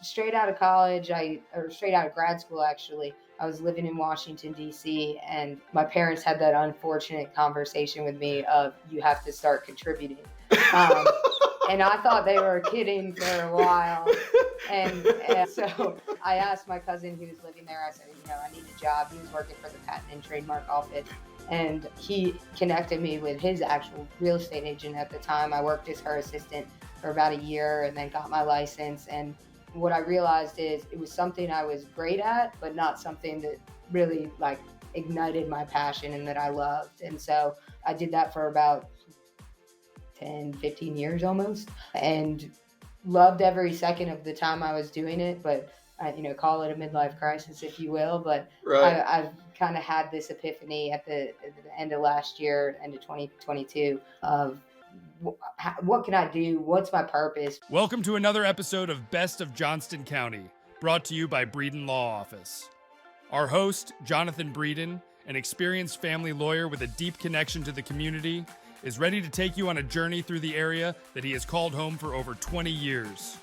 straight out of college, or straight out of grad school, actually, I was living in Washington, D.C., and my parents had that unfortunate conversation with me of, you have to start contributing. And I thought they were kidding for a while. And so I asked my cousin who was living there, I said, I need a job. He was working for the Patent and Trademark Office. And he connected me with his actual real estate agent at the time. I worked as her assistant for about a year and then got my license. And what I realized is it was something I was great at, but not something that really ignited my passion and that I loved. And so I did that for about 10, 15 years almost, and loved every second of the time I was doing it. But call it a midlife crisis, if you will. But right. I've kind of had this epiphany at the end of last year, end of 2022, of what can I do? What's my purpose? Welcome to another episode of Best of Johnston County, brought to you by Breeden Law Office. Our host, Jonathan Breeden, an experienced family lawyer with a deep connection to the community, is ready to take you on a journey through the area that he has called home for over 20 years.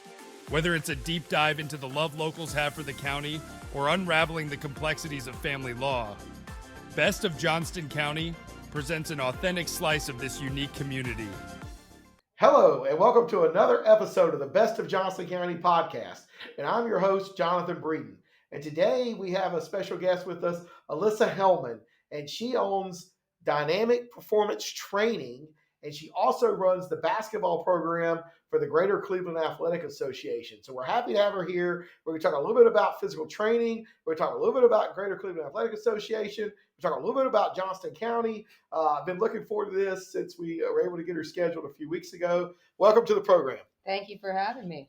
Whether it's a deep dive into the love locals have for the county or unraveling the complexities of family law, Best of Johnston County presents an authentic slice of this unique community. Hello, and welcome to another episode of the Best of Johnston County Podcast. And I'm your host, Jonathan Breeden. And today we have a special guest with us, Alyssa Hellman, and she owns Dynamic Performance Training, and she also runs the basketball program for the Greater Cleveland Athletic Association. So we're happy to have her here. We're going to talk a little bit about physical training. We're going to talk a little bit about Greater Cleveland Athletic Association. We're talking a little bit about Johnston County. I've been looking forward to this since we were able to get her scheduled a few weeks ago. Welcome to the program. Thank you for having me.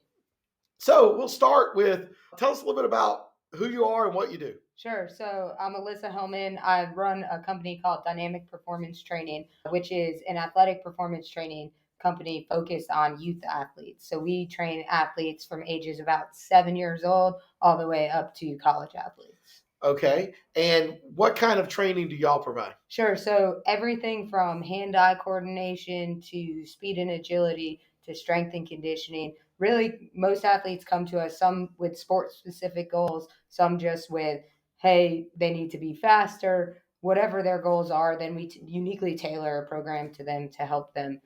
So we'll start with, tell us a little bit about who you are and what you do. Sure. So I'm Alyssa Hellman. I run a company called Dynamic Performance Training, which is an athletic performance training company focused on youth athletes. So we train athletes from ages about 7 years old all the way up to college athletes. Okay. And what kind of training do y'all provide? Sure. So everything from hand-eye coordination to speed and agility to strength and conditioning. Really, most athletes come to us, some with sport-specific goals, some just with, hey, they need to be faster. Whatever their goals are, then we uniquely tailor a program to them to help them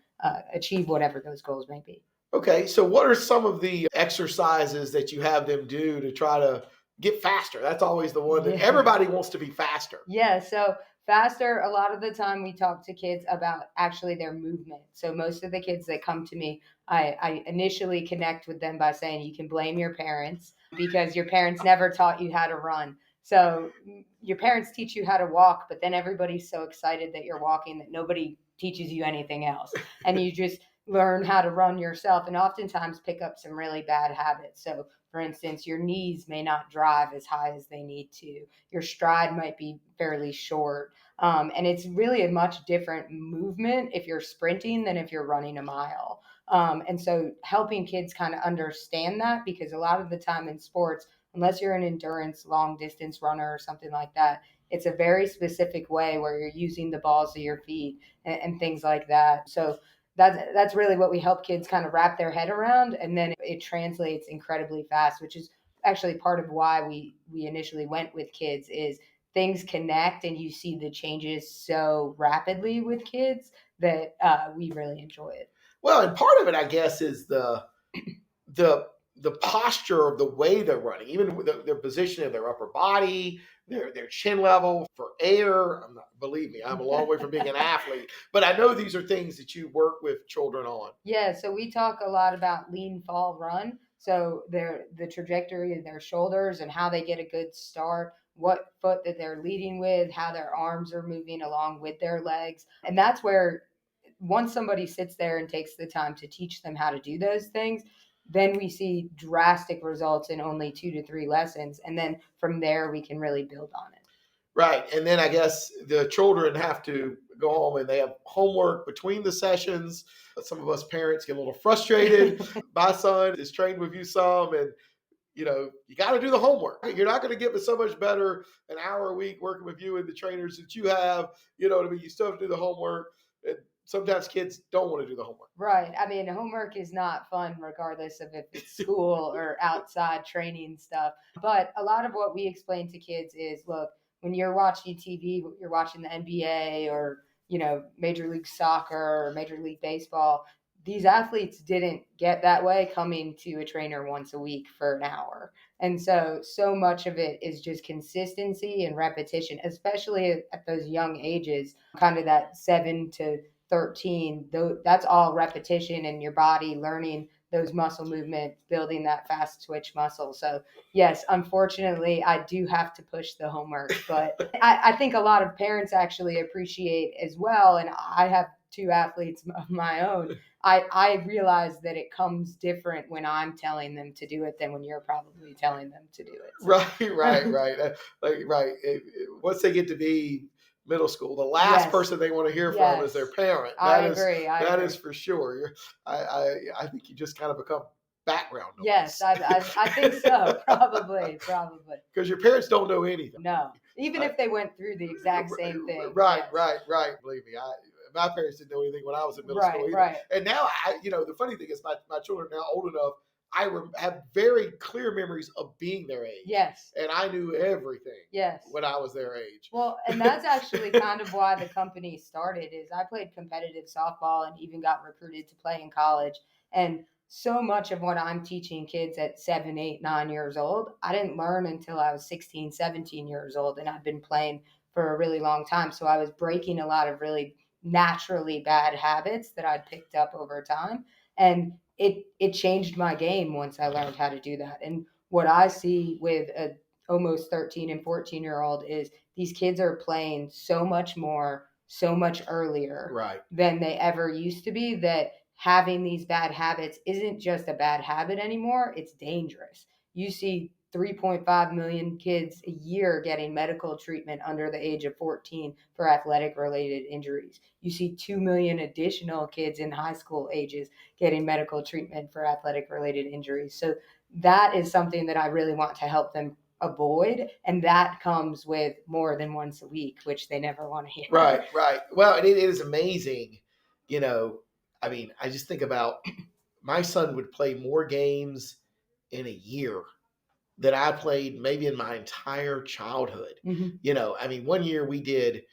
achieve whatever those goals may be. Okay, so what are some of the exercises that you have them do to try to get faster? That's always the one that everybody wants to be faster. Yeah, so faster, a lot of the time we talk to kids about actually their movement. So most of the kids that come to me, I initially connect with them by saying you can blame your parents because your parents never taught you how to run. So your parents teach you how to walk, but then everybody's so excited that you're walking that nobody teaches you anything else. And you just learn how to run yourself and oftentimes pick up some really bad habits. So for instance, your knees may not drive as high as they need to. Your stride might be fairly short. And it's really a much different movement if you're sprinting than if you're running a mile. And so helping kids kind of understand that, because a lot of the time in sports, unless you're an endurance long distance runner or something like that, it's a very specific way where you're using the balls of your feet and things like that. So that's really what we help kids kind of wrap their head around. And then it translates incredibly fast, which is actually part of why we initially went with kids, is things connect and you see the changes so rapidly with kids that we really enjoy it. Well, and part of it, I guess, is the posture of the way they're running, even their position of their upper body, their chin level for air. Believe me, I'm a long way from being an athlete, but I know these are things that you work with children on. Yeah, so we talk a lot about lean, fall, run. So the trajectory of their shoulders and how they get a good start, what foot that they're leading with, how their arms are moving along with their legs. And that's where once somebody sits there and takes the time to teach them how to do those things, then we see drastic results in only 2 to 3 lessons. And then from there, we can really build on it. Right. And then I guess the children have to go home and they have homework between the sessions. Some of us parents get a little frustrated. My son is trained with you some, and you got to do the homework. You're not going to get so much better an hour a week working with you and the trainers that you have. You know what I mean? You still have to do the homework. And sometimes kids don't want to do the homework. Right. I mean, homework is not fun regardless of if it's school or outside training stuff. But a lot of what we explain to kids is, look, when you're watching TV, you're watching the NBA or, Major League Soccer or Major League Baseball. These athletes didn't get that way coming to a trainer once a week for an hour. And so much of it is just consistency and repetition, especially at those young ages, kind of that 7 to 13. That's all repetition and your body learning those muscle movements, building that fast twitch muscle. So yes, unfortunately, I do have to push the homework, but I think a lot of parents actually appreciate as well. And I have 2 athletes of my own. I realize that it comes different when I'm telling them to do it than when you're probably telling them to do it. So. Right. Once they get to be middle school, the last person they want to hear from is their parent. I agree. That is for sure. I think you just kind of become background noise. Yes, I think so. Probably. Because your parents don't know anything. No, even if they went through the exact same thing. Right. Believe me, my parents didn't know anything when I was in middle school either. Right. And now, the funny thing is my children are now old enough. I have very clear memories of being their age. Yes. And I knew everything. Yes. When I was their age. Well, and that's actually kind of why the company started. Is I played competitive softball and even got recruited to play in college. And so much of what I'm teaching kids at 7, 8, 9 years old, I didn't learn until I was 16, 17 years old. And I've been playing for a really long time. So I was breaking a lot of really naturally bad habits that I'd picked up over time. And it changed my game once I learned how to do that. And what I see with a almost 13 and 14-year-old is these kids are playing so much more, so much earlier than they ever used to be, that having these bad habits isn't just a bad habit anymore. It's dangerous. You see 3.5 million kids a year getting medical treatment under the age of 14 for athletic related injuries. You see 2 million additional kids in high school ages getting medical treatment for athletic related injuries. So that is something that I really want to help them avoid. And that comes with more than once a week, which they never want to hear. Right. Well, and it is amazing. I just think about my son would play more games in a year that I played maybe in my entire childhood. Mm-hmm. One year we did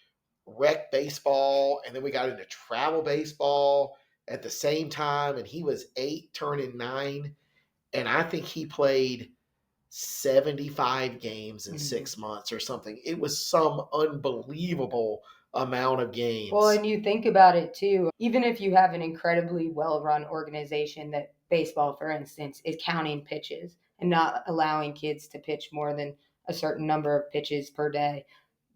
rec baseball and then we got into travel baseball at the same time. And he was 8 turning 9. And I think he played 75 games in 6 months or something. It was some unbelievable amount of games. Well, and you think about it too, even if you have an incredibly well-run organization that baseball, for instance, is counting pitches and not allowing kids to pitch more than a certain number of pitches per day,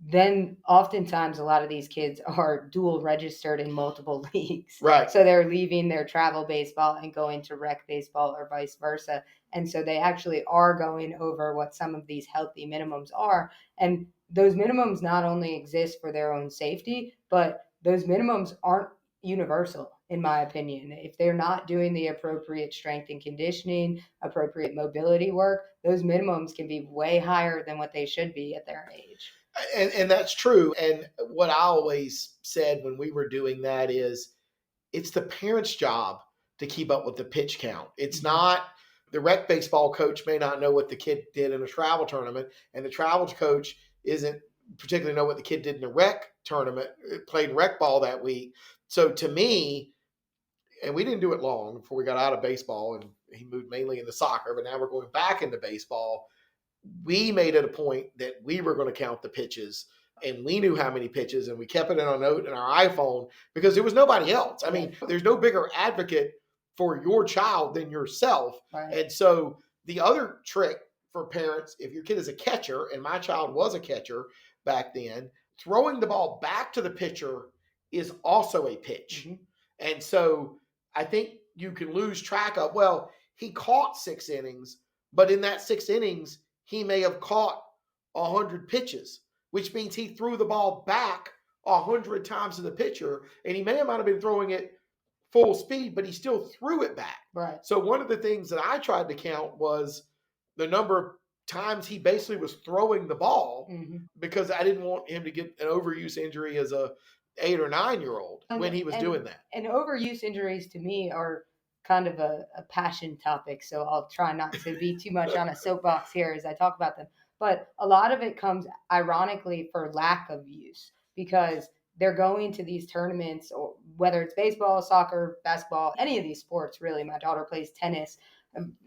then oftentimes a lot of these kids are dual registered in multiple leagues. Right. So they're leaving their travel baseball and going to rec baseball or vice versa. And so they actually are going over what some of these healthy minimums are. And those minimums not only exist for their own safety, but those minimums aren't universal, in my opinion. If they're not doing the appropriate strength and conditioning, appropriate mobility work, those minimums can be way higher than what they should be at their age. And that's true. And what I always said when we were doing that is it's the parent's job to keep up with the pitch count. It's not the rec baseball coach may not know what the kid did in a travel tournament, and the travel coach isn't particularly know what the kid did in the rec tournament, played rec ball that week. So to me, and we didn't do it long before we got out of baseball, and he moved mainly into soccer, but now we're going back into baseball. We made it a point that we were going to count the pitches, and we knew how many pitches, and we kept it in our note in our iPhone because there was nobody else. I mean, there's no bigger advocate for your child than yourself. Right. And so the other trick for parents, if your kid is a catcher, and my child was a catcher back then, throwing the ball back to the pitcher is also a pitch. Mm-hmm. And so I think you can lose track of, well, he caught 6 innings, but in that 6 innings, he may have caught 100 pitches, which means he threw the ball back 100 times to the pitcher, and he may have not have been throwing it full speed, but he still threw it back. Right. So one of the things that I tried to count was the number of times he basically was throwing the ball, because I didn't want him to get an overuse injury as 8 or 9-year-old when he was doing that. And overuse injuries to me are kind of a passion topic. So I'll try not to be too much on a soapbox here as I talk about them. But a lot of it comes ironically for lack of use, because they're going to these tournaments, or whether it's baseball, soccer, basketball, any of these sports, really. My daughter plays tennis.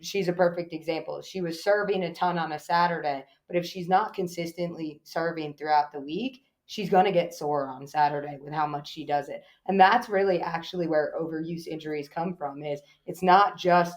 She's a perfect example. She was serving a ton on a Saturday, but if she's not consistently serving throughout the week, she's going to get sore on Saturday with how much she does it. And that's really actually where overuse injuries come from. Is it's not just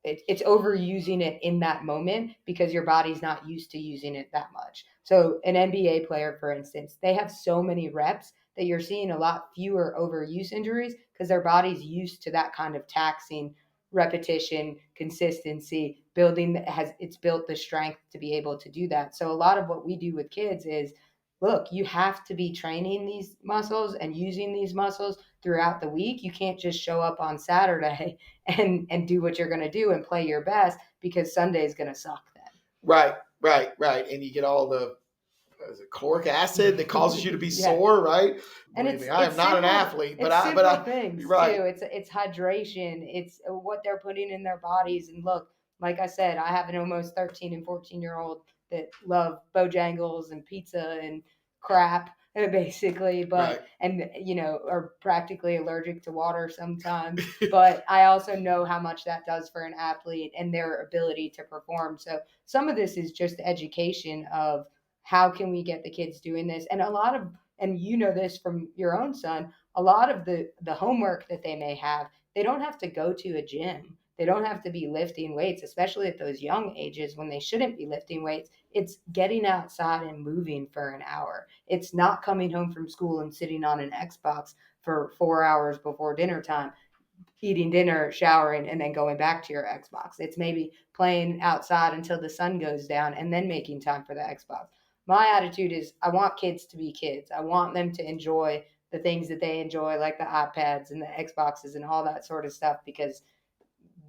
it's overusing it in that moment because your body's not used to using it that much. So an NBA player, for instance, they have so many reps that you're seeing a lot fewer overuse injuries because their body's used to that kind of taxing repetition, consistency, it's built the strength to be able to do that. So a lot of what we do with kids is, look, you have to be training these muscles and using these muscles throughout the week. You can't just show up on Saturday and do what you're going to do and play your best because Sunday is going to suck then. Right. And you get all the caloric acid that causes you to be sore, right? And I am not an athlete, but I things right. too. It's hydration. It's what they're putting in their bodies. And look, like I said, I have an almost 13 and 14-year-old that love Bojangles and pizza and crap, basically, but and are practically allergic to water sometimes. But I also know how much that does for an athlete and their ability to perform. So some of this is just education of how can we get the kids doing this, and this from your own son, a lot of the homework that they may have, they don't have to go to a gym. They don't have to be lifting weights, especially at those young ages when they shouldn't be lifting weights. It's getting outside and moving for an hour. It's not coming home from school and sitting on an Xbox for 4 hours before dinner time, eating dinner, showering, and then going back to your Xbox. It's maybe playing outside until the sun goes down and then making time for the Xbox. My attitude is I want kids to be kids. I want them to enjoy the things that they enjoy, like the iPads and the Xboxes and all that sort of stuff, because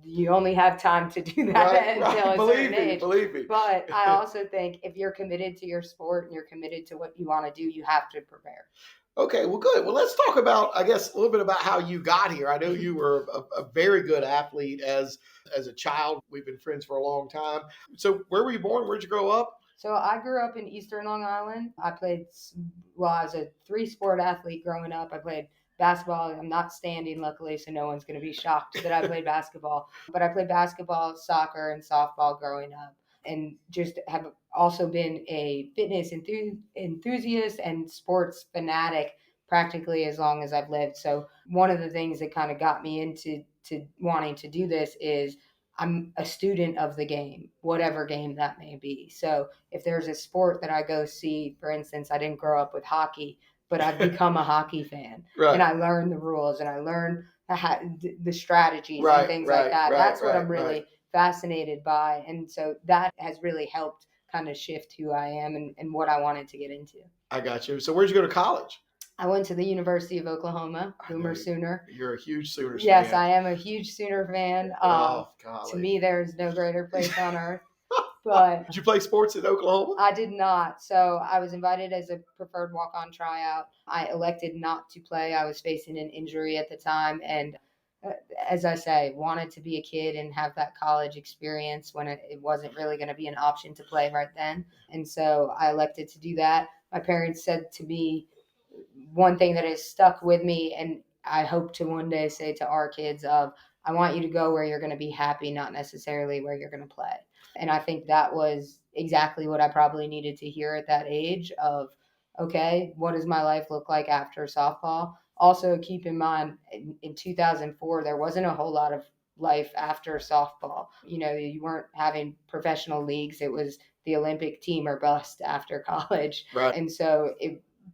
you only have time to do that until a certain age. Believe me. But I also think if you're committed to your sport and you're committed to what you want to do, you have to prepare. Okay, well, good. Well, let's talk about, I guess, a little bit about how you got here. I know you were a very good athlete as a child. We've been friends for a long time. So where were you born? Where'd you grow up? So I grew up in Eastern Long Island. I was a 3-sport athlete growing up. I played basketball. I'm not standing, luckily, so no one's going to be shocked that I played basketball. But I played basketball, soccer, and softball growing up, and just have also been a fitness enthusiast and sports fanatic practically as long as I've lived. So one of the things that kind of got me into wanting to do this is I'm a student of the game, whatever game that may be. So if there's a sport that I go see, for instance, I didn't grow up with hockey, but I've become a hockey fan. Right. And I learned the rules and I learned the strategies and things like that. That's what I'm really fascinated by. And so that has really helped kind of shift who I am and what I wanted to get into. I got you. So where'd you go to college? I went to the University of Oklahoma, Boomer Sooner. You're a huge Sooners fan. Yes, I am a huge Sooner fan. Golly. To me, there's no greater place on earth. But did you play sports in Oklahoma? I did not. So I was invited as a preferred walk-on tryout. I elected not to play. I was facing an injury at the time. And as I say, wanted to be a kid and have that college experience when it wasn't really going to be an option to play right then. And so I elected to do that. My parents said to me, one thing that has stuck with me, and I hope to one day say to our kids, I want you to go where you're going to be happy, not necessarily where you're going to play. And I think that was exactly what I probably needed to hear at that age of, okay, what does my life look like after softball? Also, keep in mind, in 2004, there wasn't a whole lot of life after softball. You weren't having professional leagues. It was the Olympic team or bust after college. Right. And so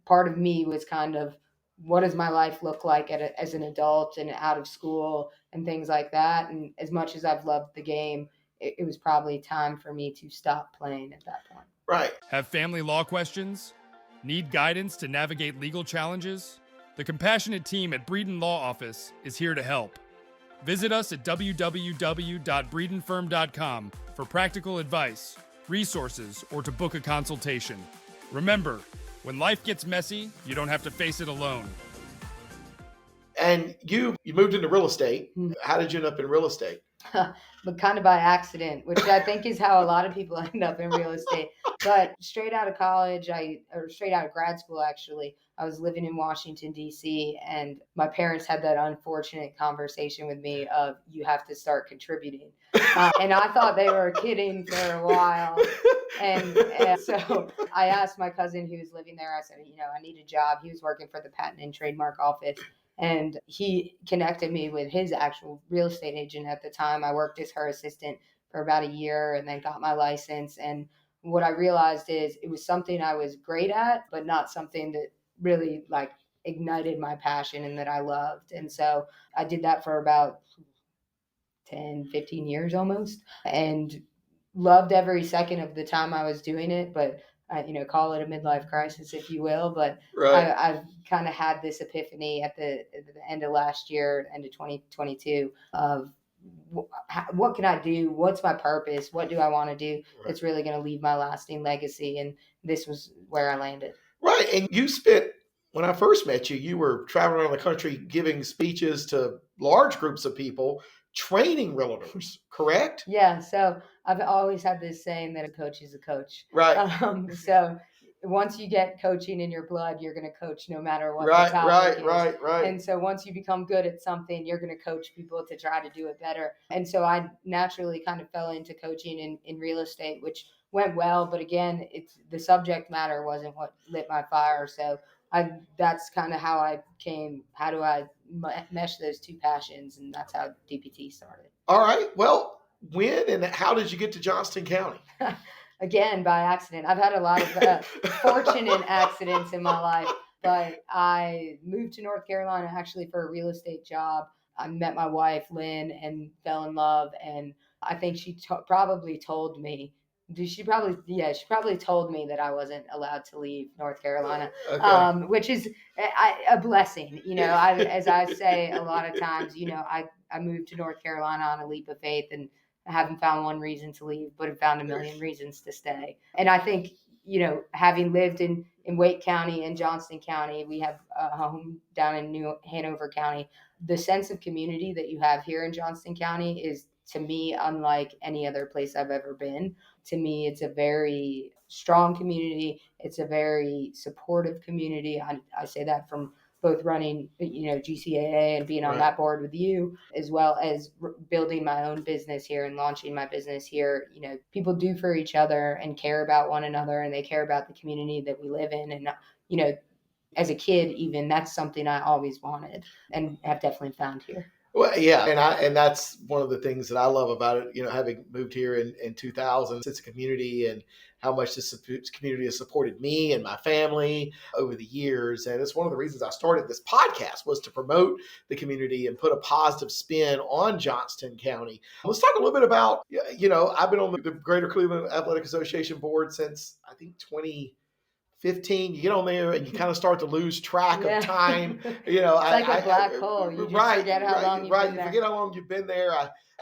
part of me was kind of, what does my life look like as an adult and out of school and things like that? And as much as I've loved the game, it was probably time for me to stop playing at that point. Right. Have family law questions? Need guidance to navigate legal challenges? The compassionate team at Breeden Law Office is here to help. Visit us at www.breedenfirm.com for practical advice, resources, or to book a consultation. Remember, when life gets messy, you don't have to face it alone. And you moved into real estate. How did you end up in real estate? But kind of by accident, which I think is how a lot of people end up in real estate. But straight out of college, or straight out of grad school, actually, I was living in Washington, D.C., and my parents had that unfortunate conversation with me of, you have to start contributing. And I thought they were kidding for a while. And so I asked my cousin who was living there, I said, I need a job. He was working for the Patent and Trademark Office. And he connected me with his actual real estate agent at the time. I worked as her assistant for about a year and then got my license. And what I realized is it was something I was great at, but not something that really ignited my passion and that I loved. And so I did that for about 10, 15 years almost, and loved every second of the time I was doing it. But call it a midlife crisis, if you will. But right. I've kind of had this epiphany at the end of last year, end of 2022, of what can I do? What's my purpose? What do I want to do that's really going to leave my lasting legacy? And this was where I landed. Right. And you spent, when I first met you, you were traveling around the country giving speeches to large groups of people, training realtors, correct? Yeah. So I've always had this saying that a coach is a coach. Right. So once you get coaching in your blood, you're going to coach no matter what Right, the topic is. Right. And so once you become good at something, you're going to coach people to try to do it better. And so I naturally kind of fell into coaching in real estate, which went well. But again, the subject matter wasn't what lit my fire. So that's kind of how I came. How do I mesh those two passions? And that's how DPT started. All right. Well, when and how did you get to Johnston County? Again, by accident. I've had a lot of fortunate accidents in my life, but I moved to North Carolina actually for a real estate job. I met my wife, Lynn, and fell in love. And I think she probably told me, she probably told me that I wasn't allowed to leave North Carolina, Okay. which is a blessing. As I say a lot of times, I moved to North Carolina on a leap of faith, and I haven't found one reason to leave, but have found a million reasons to stay. And I think, having lived in Wake County and Johnston County, we have a home down in New Hanover County. The sense of community that you have here in Johnston County is, to me, unlike any other place I've ever been. To me, it's a very strong community. It's a very supportive community. I say that from both running, GCAA and being on that board with you, as well as building my own business here and launching my business here. People do for each other and care about one another, and they care about the community that we live in. And, as a kid, even, that's something I always wanted and have definitely found here. Well, yeah, and that's one of the things that I love about it. Having moved here in 2000, it's a community, and how much this community has supported me and my family over the years. And it's one of the reasons I started this podcast, was to promote the community and put a positive spin on Johnston County. Let's talk a little bit about, I've been on the Greater Cleveland Athletic Association board since, I think, 2015. You get on there and you kind of start to lose track of time. It's like a black hole. You just forget how long you've been there. You forget how long you've been there.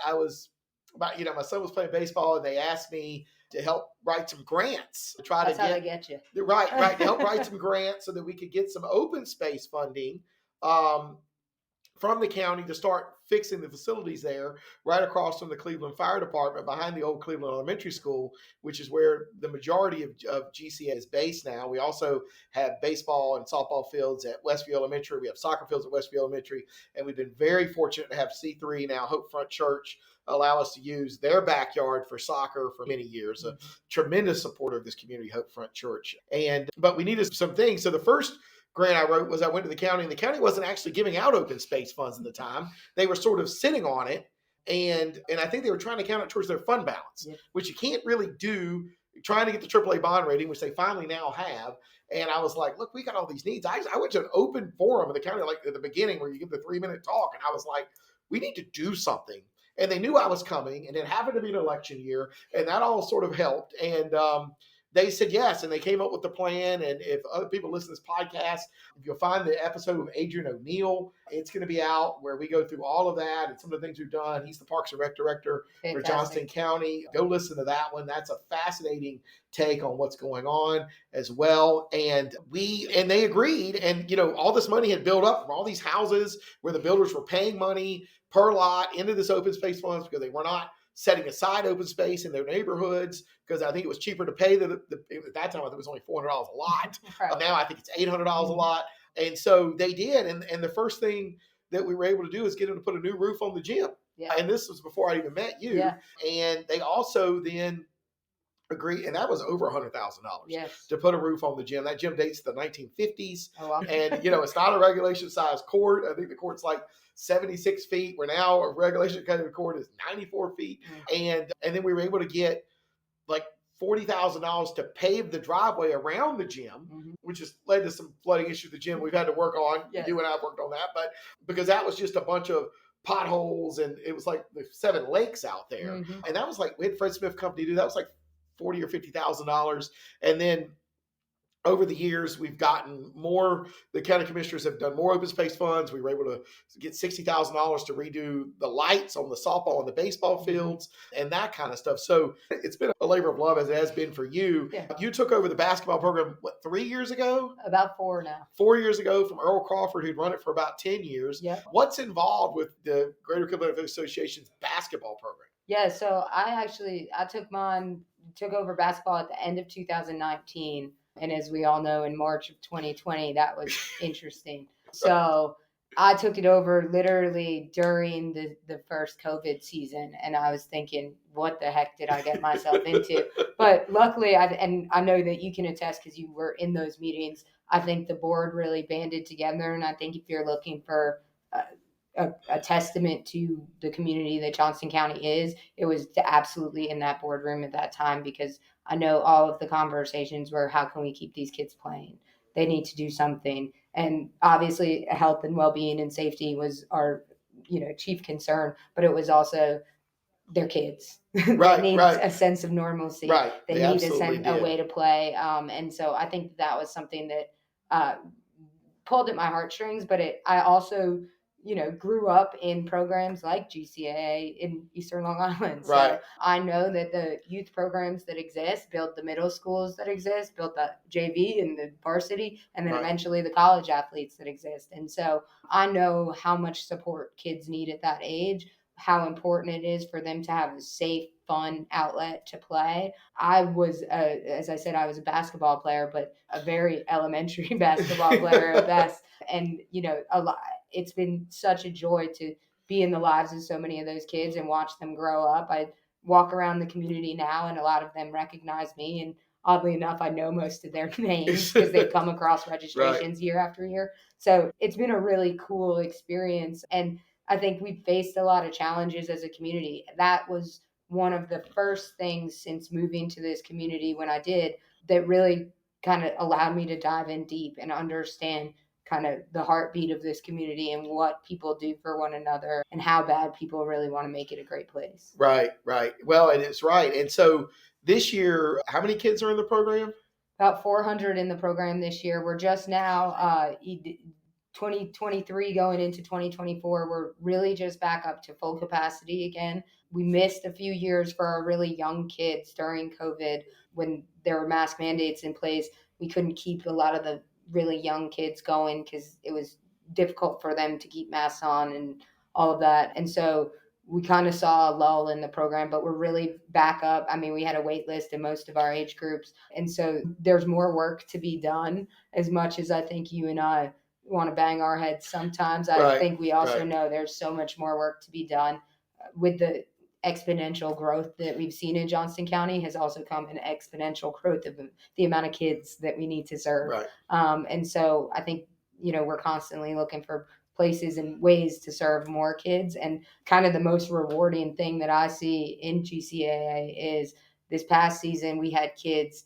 I was about, my son was playing baseball, and they asked me to help write some grants to try That's to how they get you. Right. To help write some grants so that we could get some open space funding from the county to start fixing the facilities there, right across from the Cleveland Fire Department, behind the old Cleveland Elementary School, which is where the majority of GCA is based now. We also have baseball and softball fields at Westview Elementary. We have soccer fields at Westview Elementary, and we've been very fortunate to have C3, now Hope Front Church, allow us to use their backyard for soccer for many years. A tremendous supporter of this community, Hope Front Church. But we needed some things. So the first grant I wrote was, I went to the county, and the county wasn't actually giving out open space funds at the time. They were sort of sitting on it, and I think they were trying to count it towards their fund balance, which you can't really do, trying to get the AAA bond rating, which they finally now have. And I was like, look, we got all these needs. I went to an open forum in the county, like at the beginning, where you give the 3-minute talk, and I was like, we need to do something. And they knew I was coming, and it happened to be an election year, and that all sort of helped. And they said yes, and they came up with the plan. And if other people listen to this podcast, if you'll find the episode with Adrian O'Neill, it's going to be out where we go through all of that and some of the things we've done. He's the Parks and Rec director for Johnston County. Go listen to that one. That's a fascinating take on what's going on as well. And they agreed. And, all this money had built up from all these houses where the builders were paying money per lot into this open space funds because they were not setting aside open space in their neighborhoods, because I think it was cheaper to pay at that time. I think it was only $400 a lot. Right. Now I think it's $800 a lot. And so they did. And the first thing that we were able to do is get them to put a new roof on the gym. Yeah. And this was before I even met you. Yeah. And they also then agreed, and that was over $100,000 to put a roof on the gym. That gym dates to the 1950s. Oh, wow. And, it's not a regulation size court. I think the court's like 76 feet, where now a regulation kind of court is 94 feet. Mm-hmm. And then we were able to get like $40,000 to pave the driveway around the gym, mm-hmm. which has led to some flooding issues at the gym we've had to work on. Yes. You and I have worked on that, but because that was just a bunch of potholes, and it was like the 7 lakes out there. Mm-hmm. And that was like, we had Fred Smith Company do that. Was like $40,000 or $50,000. And then over the years, we've gotten more. The county commissioners have done more open space funds. We were able to get $60,000 to redo the lights on the softball and the baseball fields and that kind of stuff. So it's been a labor of love, as it has been for you. Yeah. You took over the basketball program, 3 years ago? About 4 now. 4 years ago from Earl Crawford, who'd run it for about 10 years. Yep. What's involved with the Greater Cleveland Association's basketball program? Yeah, so I took over basketball at the end of 2019. And as we all know, in March of 2020, that was interesting. So I took it over literally during the first COVID season. And I was thinking, what the heck did I get myself into? But luckily, I know that you can attest because you were in those meetings. I think the board really banded together. And I think if you're looking for a testament to the community that Johnston County is, it was absolutely in that boardroom at that time, because I know all of the conversations were, how can we keep these kids playing? They need to do something. And obviously health and well-being and safety was our, chief concern, but it was also their kids. Right, they need a sense of normalcy. Right. They need a way to play. And so I think that was something that pulled at my heartstrings, but I also grew up in programs like GCAA in Eastern Long Island. So right. I know that the youth programs that exist built the middle schools that exist, built the JV and the varsity, and then eventually the college athletes that exist. And so I know how much support kids need at that age, how important it is for them to have a safe, fun outlet to play. I was, as I said, I was a basketball player, but a very elementary basketball player at best. And, it's been such a joy to be in the lives of so many of those kids and watch them grow up. I walk around the community now, and a lot of them recognize me. And oddly enough, I know most of their names because they come across registrations year after year. So it's been a really cool experience. And I think we've faced a lot of challenges as a community. That was one of the first things since moving to this community when I did that really kind of allowed me to dive in deep and understand kind of the heartbeat of this community and what people do for one another and how bad people really want to make it a great place. Right. Well, and it's right. And so this year, how many kids are in the program? About 400 in the program this year. We're just now 2023 going into 2024. We're really just back up to full capacity again. We missed a few years for our really young kids during COVID when there were mask mandates in place. We couldn't keep a lot of the really young kids going because it was difficult for them to keep masks on and all of that. And so we kind of saw a lull in the program, but we're really back up. I mean, we had a wait list in most of our age groups. And so there's more work to be done. As much as I think you and I want to bang our heads sometimes, I think we also know there's so much more work to be done. With the exponential growth that we've seen in Johnston County has also come an exponential growth of the amount of kids that we need to serve. Right. And so I think, we're constantly looking for places and ways to serve more kids. And kind of the most rewarding thing that I see in GCAA is this past season, we had kids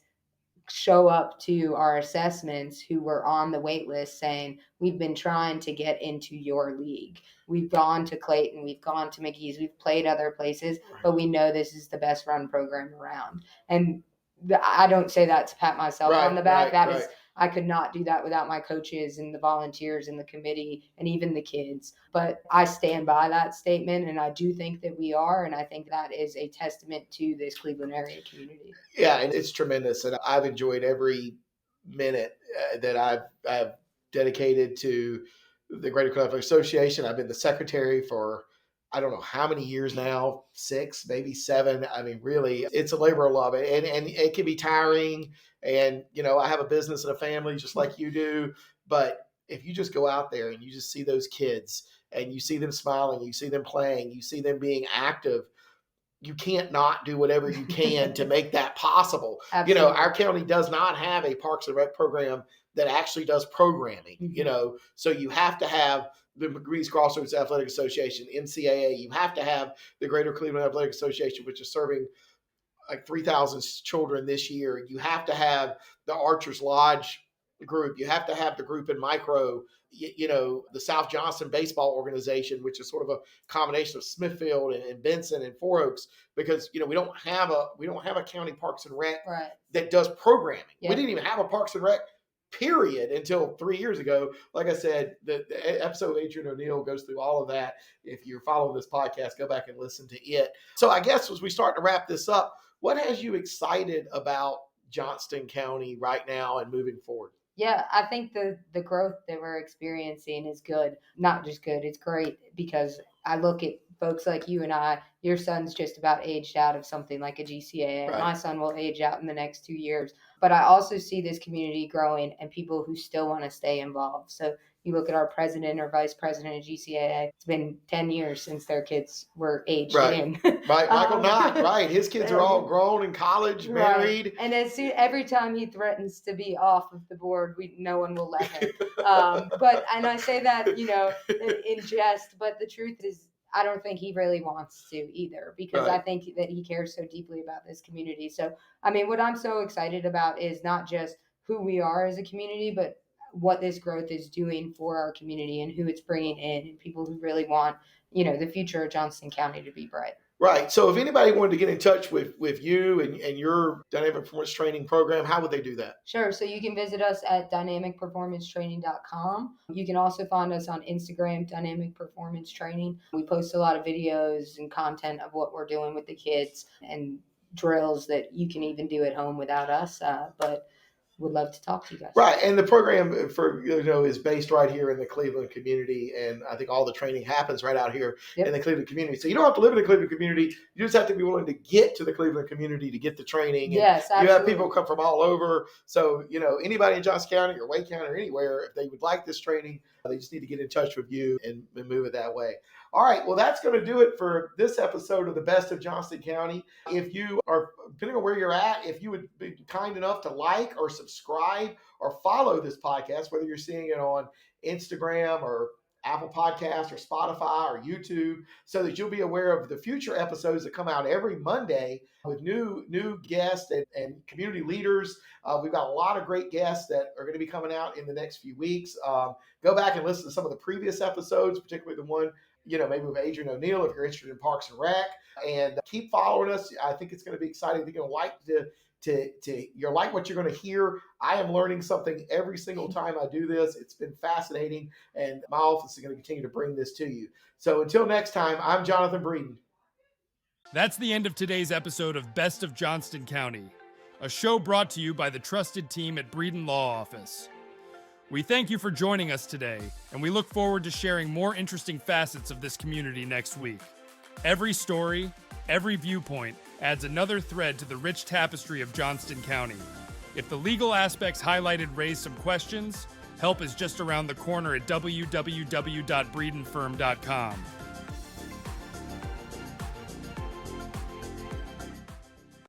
show up to our assessments who were on the wait list saying, we've been trying to get into your league. We've gone to Clayton, we've gone to McGee's, we've played other places, but we know this is the best run program around. And I don't say that to pat myself on the back. Right, right. I could not do that without my coaches and the volunteers and the committee and even the kids. But I stand by that statement, and I do think that we are, and I think that is a testament to this Cleveland area community. Yeah, and it's tremendous, and I've enjoyed every minute that I've dedicated to the Greater Cleveland Athletic Association. I've been the secretary for I don't know how many years now, 6, maybe 7. I mean, really, it's a labor of love, and it can be tiring. And, I have a business and a family just like you do. But if you just go out there and you just see those kids and you see them smiling, you see them playing, you see them being active, you can't not do whatever you can to make that possible. Absolutely. Our county does not have a Parks and Rec program that actually does programming, so you have to have the McGree's Crossroads Athletic Association, NCAA. You have to have the Greater Cleveland Athletic Association, which is serving like 3,000 children this year. You have to have the Archers Lodge group. You have to have the group in micro, the South Johnston Baseball Organization, which is sort of a combination of Smithfield and Benson and Four Oaks, because, we don't have a county Parks and Rec that does programming. Yeah. We didn't even have a Parks and Rec period until 3 years ago. Like I said, the episode of Adrian O'Neill goes through all of that. If you're following this podcast, go back and listen to it. So I guess as we start to wrap this up, what has you excited about Johnston County right now and moving forward? Yeah, I think the growth that we're experiencing is good. Not just good, it's great, because I look at folks like you and I. Your son's just about aged out of something like a GCAA. Right. My son will age out in the next 2 years. But I also see this community growing and people who still want to stay involved. So you look at our president or vice president of GCAA, it's been 10 years since their kids were aged in. Right, Michael Knott, right. His kids are all grown in college, married. And every time he threatens to be off of the board, no one will let him. And I say that, in jest, but the truth is, I don't think he really wants to either, because I think that he cares so deeply about this community. So, what I'm so excited about is not just who we are as a community, but what this growth is doing for our community and who it's bringing in, and people who really want, the future of Johnston County to be bright. Right. So if anybody wanted to get in touch with you and your dynamic performance training program, how would they do that? Sure. So you can visit us at dynamicperformancetraining.com. You can also find us on Instagram, Dynamic Performance Training. We post a lot of videos and content of what we're doing with the kids and drills that you can even do at home without us. But would love to talk to you guys. Right. And the program is based right here in the Cleveland community. And I think all the training happens right out here in the Cleveland community. So you don't have to live in the Cleveland community. You just have to be willing to get to the Cleveland community to get the training. And yes, absolutely. You have people come from all over. So, anybody in Johnston County or Wake County or anywhere, if they would like this training, they just need to get in touch with you and move it that way. All right. Well, that's going to do it for this episode of the Best of Johnston County. If you are, depending on where you're at, if you would be kind enough to like or subscribe or follow this podcast, whether you're seeing it on Instagram or Apple Podcasts or Spotify or YouTube, so that you'll be aware of the future episodes that come out every Monday with new guests and community leaders. We've got a lot of great guests that are going to be coming out in the next few weeks. Go back and listen to some of the previous episodes, particularly the one maybe with Adrian O'Neill, if you're interested in Parks and Rec, and keep following us. I think it's going to be exciting. You're going to you're like what you're going to hear. I am learning something every single time I do this. It's been fascinating, and my office is going to continue to bring this to you. So until next time, I'm Jonathan Breeden. That's the end of today's episode of Best of Johnston County, a show brought to you by the trusted team at Breeden Law Office. We thank you for joining us today, and we look forward to sharing more interesting facets of this community next week. Every story, every viewpoint adds another thread to the rich tapestry of Johnston County. If the legal aspects highlighted raise some questions, help is just around the corner at www.breedenfirm.com.